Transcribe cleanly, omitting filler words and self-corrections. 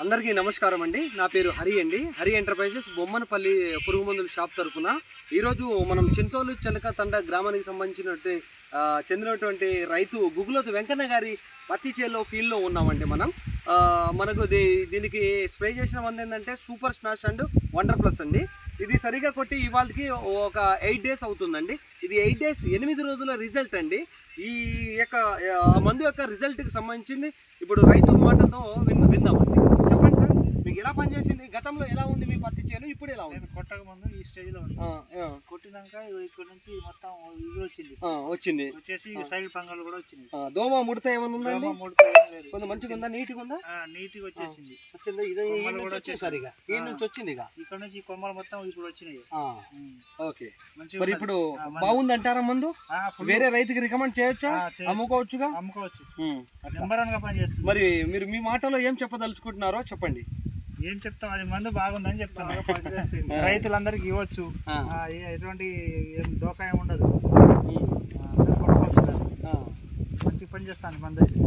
అందరికీ నమస్కారం అండి. నా పేరు హరి అండి. హరి ఎంటర్ప్రైజెస్ బొమ్మనపల్లి పురుగు మందుల షాప్ తరపున ఈరోజు మనం చింతోలు చెలక తండ గ్రామానికి చెందినటువంటి రైతు గుగులోతు వెంకన్న గారి పత్తి చేలో ఫీల్డ్లో ఉన్నామండి. మనకు దీనికి స్ప్రే చేసిన మంది ఏంటంటే super smash and wonder plus అండి. ఇది సరిగా కొట్టి ఇవాళకి ఒక 8 days అవుతుందండి. ఇది 8 days 8 రోజుల రిజల్ట్ అండి. ఈ యొక్క మందు యొక్క రిజల్ట్కి సంబంధించింది ఇప్పుడు రైతు మాటతో విందామండి. చెప్పండి సార్, మీకు ఎలా పనిచేసింది? గతంలో ఎలా ఉంది మీ పత్తి చేను, ఇప్పుడు ఎలా ఉంది? కొట్టక ముందు ఈ స్టేజ్లో కొట్టినాక ఇక్కడ నుంచి మొత్తం వచ్చింది వచ్చేసి సైడ్ పంగలు కూడా వచ్చింది. దోమ ముడత ఏమైనా ఉందండి? కొంచెం మంచిగా ఉందా? నీట్గా ఉందా? నీట్గా వచ్చేసింది. ఇది కూడా వచ్చేసి సరిగా ఈ నుంచి వచ్చింది. ఇక్కడ నుంచి కొమ్మలు మొత్తం ఇప్పుడు వచ్చినాయి. ఓకే, మరి ఇప్పుడు బాగుంది అంటారా మందు? వేరే రైతుకి రికమెండ్ చేయొచ్చా? అమ్ముకోవచ్చు. నెంబర్ 1 గా పనిచేస్తుంది. మరి మీరు మీ మాటలో ఏం చెప్పదలుచుకుంటున్నారో చెప్పండి. ఏం చెప్తాం, అది మందు బాగుందని చెప్తాను. రైతులందరికీ ఇవ్వచ్చు. ఎటువంటి ఏం దోకా ఏమి ఉండదు. మంచి పని చేస్తాను మందు అయితే.